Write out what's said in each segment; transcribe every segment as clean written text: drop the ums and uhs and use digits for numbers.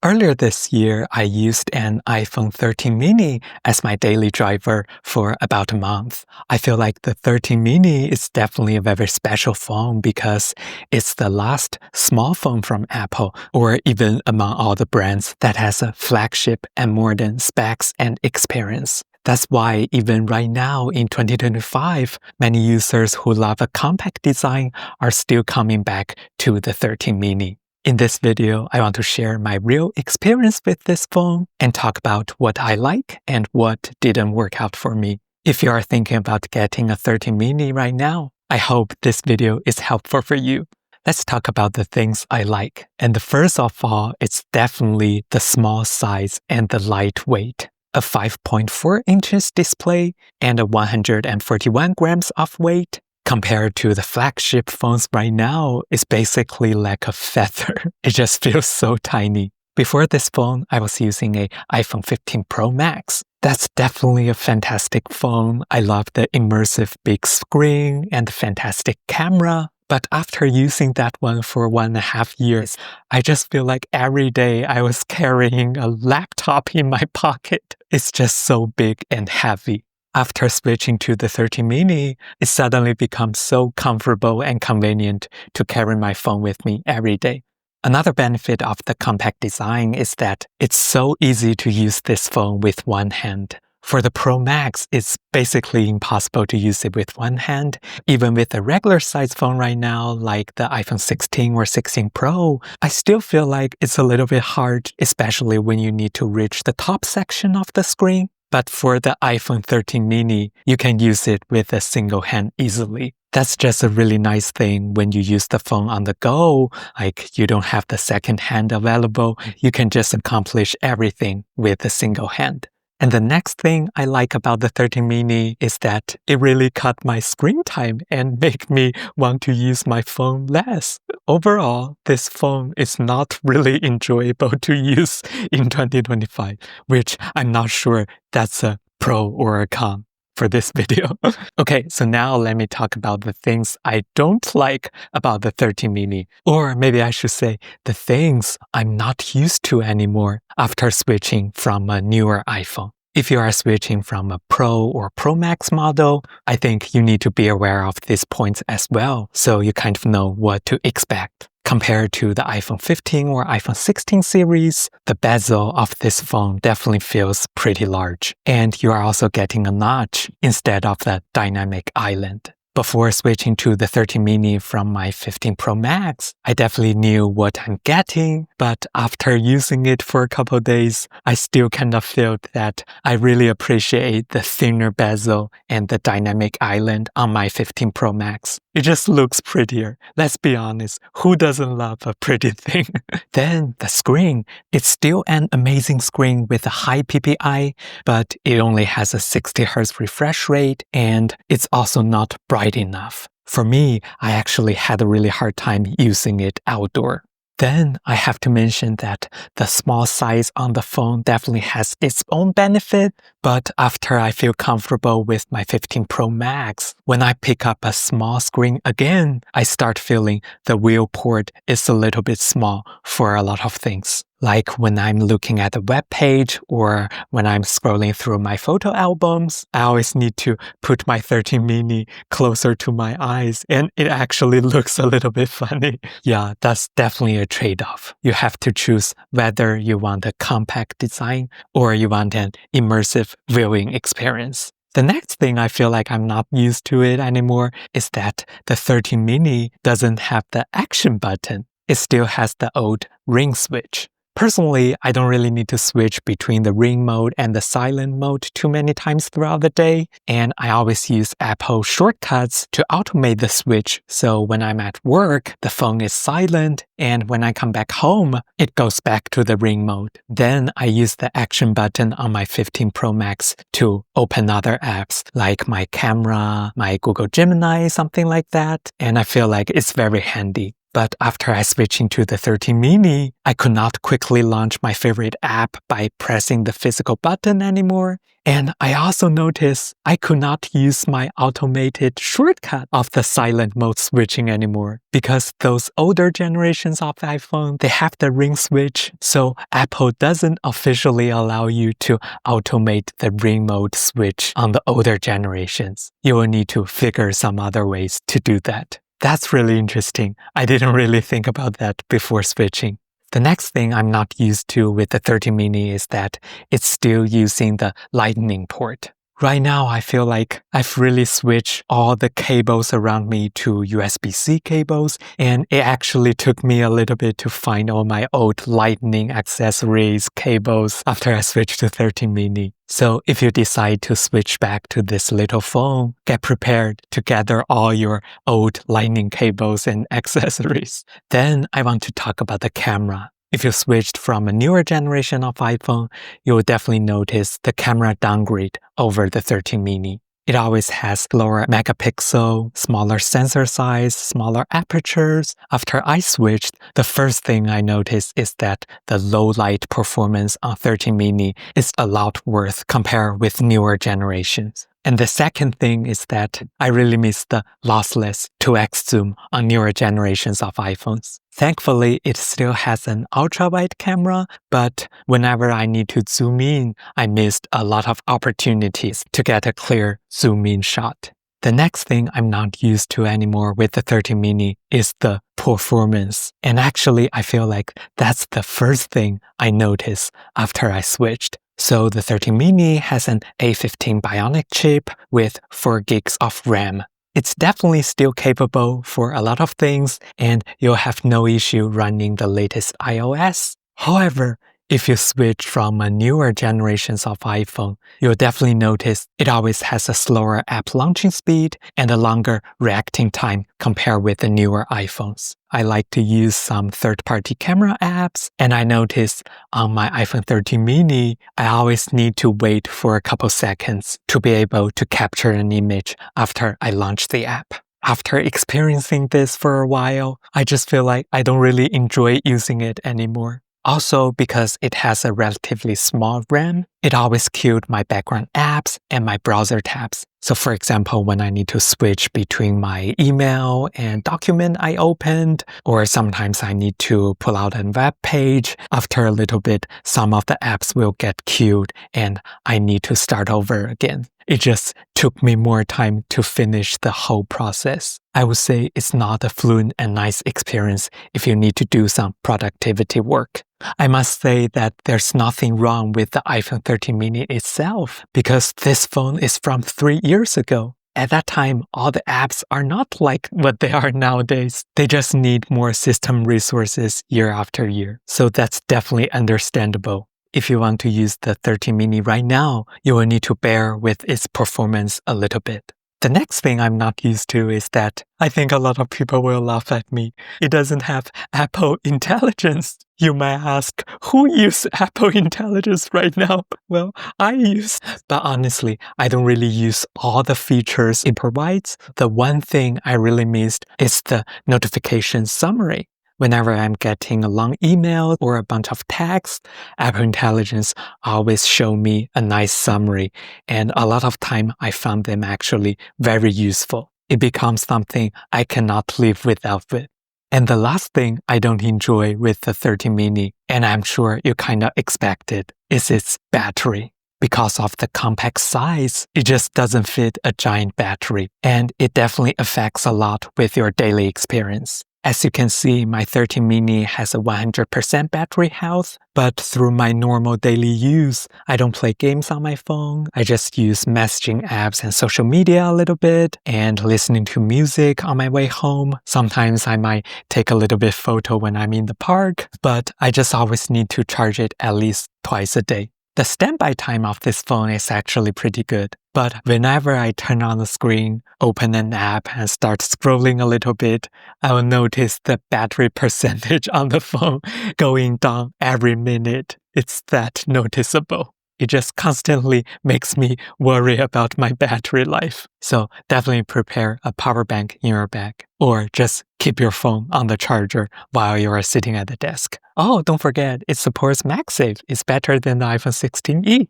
Earlier this year, I used an iPhone 13 mini as my daily driver for about a month. I feel like the 13 mini is definitely a very special phone because it's the last small phone from Apple, or even among all the brands, that has a flagship and modern specs and experience. That's why even right now in 2025, many users who love a compact design are still coming back to the 13 mini. In this video, I want to share my real experience with this phone and talk about what I like and what didn't work out for me. If you are thinking about getting a 13 mini right now, I hope this video is helpful for you. Let's talk about the things I like. And the first of all, it's definitely the small size and the lightweight. A 5.4 inches display and a 141 grams of weight. Compared to the flagship phones right now, it's basically like a feather. It just feels so tiny. Before this phone, I was using a iPhone 15 Pro Max. That's definitely a fantastic phone. I love the immersive big screen and the fantastic camera. But after using that one for 1.5 years, I just feel like every day I was carrying a laptop in my pocket. It's just so big and heavy. After switching to the 13 mini, it suddenly becomes so comfortable and convenient to carry my phone with me every day. Another benefit of the compact design is that it's so easy to use this phone with one hand. For the Pro Max, it's basically impossible to use it with one hand. Even with a regular size phone right now, like the iPhone 16 or 16 Pro, I still feel like it's a little bit hard, especially when you need to reach the top section of the screen. But for the iPhone 13 mini, you can use it with a single hand easily. That's just a really nice thing when you use the phone on the go, like you don't have the second hand available, you can just accomplish everything with a single hand. And the next thing I like about the 13 mini is that it really cut my screen time and make me want to use my phone less. Overall, this phone is not really enjoyable to use in 2025, which I'm not sure that's a pro or a con for this video. Okay, so now let me talk about the things I don't like about the 13 mini. Or maybe I should say the things I'm not used to anymore after switching from a newer iPhone. If you are switching from a Pro or Pro Max model, I think you need to be aware of these points as well, so you kind of know what to expect. Compared to the iPhone 15 or iPhone 16 series, the bezel of this phone definitely feels pretty large. And you are also getting a notch instead of the dynamic island. Before switching to the 13 mini from my 15 Pro Max, I definitely knew what I'm getting, but after using it for a couple of days, I still kind of felt that I really appreciate the thinner bezel and the dynamic island on my 15 Pro Max. It just looks prettier. Let's be honest, who doesn't love a pretty thing? Then the screen. It's still an amazing screen with a high PPI, but it only has a 60 Hz refresh rate and it's also not bright enough. For me, I actually had a really hard time using it outdoor. Then I have to mention that the small size on the phone definitely has its own benefit, but after I feel comfortable with my 15 Pro Max, when I pick up a small screen again, I start feeling the wheel port is a little bit small for a lot of things. Like when I'm looking at a web page or when I'm scrolling through my photo albums, I always need to put my 13 mini closer to my eyes and it actually looks a little bit funny. Yeah, that's definitely a trade-off. You have to choose whether you want a compact design or you want an immersive viewing experience. The next thing I feel like I'm not used to it anymore is that the 13 mini doesn't have the action button. It still has the old ring switch. Personally, I don't really need to switch between the ring mode and the silent mode too many times throughout the day, and I always use Apple shortcuts to automate the switch, so when I'm at work, the phone is silent, and when I come back home, it goes back to the ring mode. Then I use the action button on my 15 Pro Max to open other apps, like my camera, my Google Gemini, something like that, and I feel like it's very handy. But after I switched into the 13 mini, I could not quickly launch my favorite app by pressing the physical button anymore. And I also noticed I could not use my automated shortcut of the silent mode switching anymore because those older generations of iPhone, they have the ring switch, so Apple doesn't officially allow you to automate the ring mode switch on the older generations. You will need to figure some other ways to do that. That's really interesting. I didn't really think about that before switching. The next thing I'm not used to with the 13 mini is that it's still using the Lightning port. Right now, I feel like I've really switched all the cables around me to USB-C cables, and it actually took me a little bit to find all my old Lightning accessories cables after I switched to 13 mini. So if you decide to switch back to this little phone, get prepared to gather all your old Lightning cables and accessories. Then I want to talk about the camera. If you switched from a newer generation of iPhone, you will definitely notice the camera downgrade over the 13 mini. It always has lower megapixel, smaller sensor size, smaller apertures. After I switched, the first thing I noticed is that the low light performance on 13 mini is a lot worse compared with newer generations. And the second thing is that I really miss the lossless 2x zoom on newer generations of iPhones. Thankfully, it still has an ultra-wide camera, but whenever I need to zoom in, I missed a lot of opportunities to get a clear zoom-in shot. The next thing I'm not used to anymore with the 13 mini is the performance. And actually, I feel like that's the first thing I noticed after I switched. So the 13 mini has an A15 Bionic chip with 4 gigs of RAM. It's definitely still capable for a lot of things, and you'll have no issue running the latest iOS. However, if you switch from a newer generations of iPhone, you'll definitely notice it always has a slower app launching speed and a longer reacting time compared with the newer iPhones. I like to use some third-party camera apps, and I noticed on my iPhone 13 mini, I always need to wait for a couple seconds to be able to capture an image after I launch the app. After experiencing this for a while, I just feel like I don't really enjoy using it anymore. Also, because it has a relatively small RAM, it always killed my background apps and my browser tabs. So for example, when I need to switch between my email and document I opened, or sometimes I need to pull out a web page, after a little bit, some of the apps will get killed and I need to start over again. It just took me more time to finish the whole process. I would say it's not a fluent and nice experience if you need to do some productivity work. I must say that there's nothing wrong with the iPhone 13 mini itself because this phone is from 3 years ago. At that time, all the apps are not like what they are nowadays. They just need more system resources year after year. So that's definitely understandable. If you want to use the 13 mini right now, you will need to bear with its performance a little bit. The next thing I'm not used to is that I think a lot of people will laugh at me. It doesn't have Apple Intelligence. You might ask, who uses Apple Intelligence right now? Well, I use, but honestly, I don't really use all the features it provides. The one thing I really missed is the notification summary. Whenever I'm getting a long email or a bunch of text, Apple Intelligence always show me a nice summary, and a lot of time I found them actually very useful. It becomes something I cannot live without it. And the last thing I don't enjoy with the 13 mini, and I'm sure you kind of expected, is its battery. Because of the compact size, it just doesn't fit a giant battery, and it definitely affects a lot with your daily experience. As you can see, my 13 mini has a 100% battery health, but through my normal daily use, I don't play games on my phone. I just use messaging apps and social media a little bit and listening to music on my way home. Sometimes I might take a little bit photo when I'm in the park, but I just always need to charge it at least twice a day. The standby time of this phone is actually pretty good, but whenever I turn on the screen, open an app, and start scrolling a little bit, I will notice the battery percentage on the phone going down every minute. It's that noticeable. it just constantly makes me worry about my battery life. So definitely prepare a power bank in your bag, or just keep your phone on the charger while you are sitting at the desk. Oh, don't forget, it supports MagSafe. It's better than the iPhone 16e.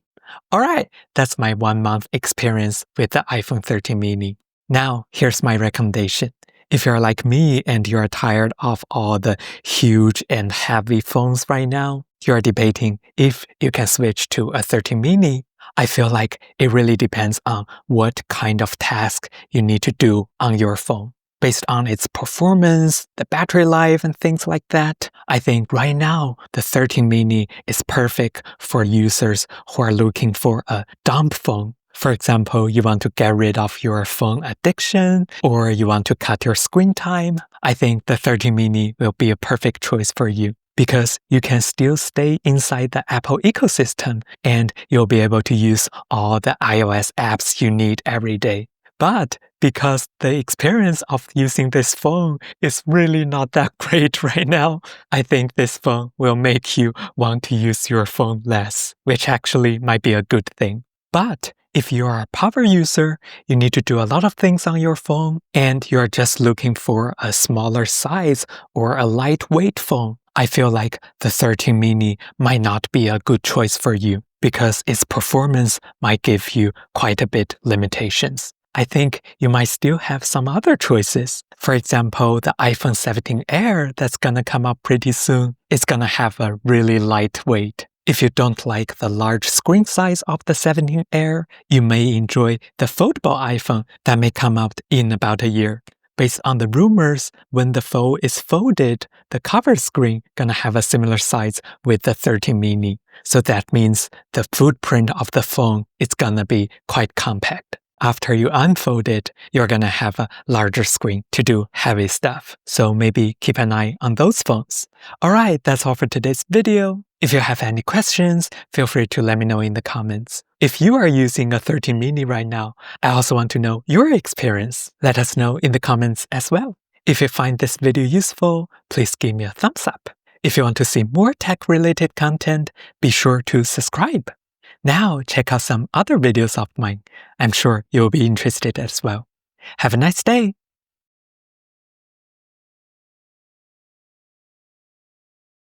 Alright, that's my 1 month experience with the iPhone 13 mini. Now, here's my recommendation. If you're like me and you're tired of all the huge and heavy phones right now, you're debating if you can switch to a 13 mini. I feel like it really depends on what kind of task you need to do on your phone. Based on its performance, the battery life, and things like that, I think right now the 13 mini is perfect for users who are looking for a dumb phone. For example, you want to get rid of your phone addiction, or you want to cut your screen time. I think the 13 mini will be a perfect choice for you, because you can still stay inside the Apple ecosystem and you'll be able to use all the iOS apps you need every day. But because the experience of using this phone is really not that great right now, I think this phone will make you want to use your phone less, which actually might be a good thing. But if you are a power user, you need to do a lot of things on your phone, and you're just looking for a smaller size or a lightweight phone, I feel like the 13 mini might not be a good choice for you, because its performance might give you quite a bit limitations. I think you might still have some other choices. For example, the iPhone 17 Air that's gonna come up pretty soon is gonna have a really lightweight. If you don't like the large screen size of the 17 Air, you may enjoy the foldable iPhone that may come out in about a year. Based on the rumors, when the phone is folded, the cover screen gonna have a similar size with the 13 mini. So that means the footprint of the phone is gonna be quite compact. After you unfold it, you're gonna have a larger screen to do heavy stuff. So maybe keep an eye on those phones. Alright, that's all for today's video. If you have any questions, feel free to let me know in the comments. If you are using a 13 mini right now, I also want to know your experience. Let us know in the comments as well. If you find this video useful, please give me a thumbs up. If you want to see more tech-related content, be sure to subscribe. Now check out some other videos of mine. I'm sure you'll be interested as well. Have a nice day!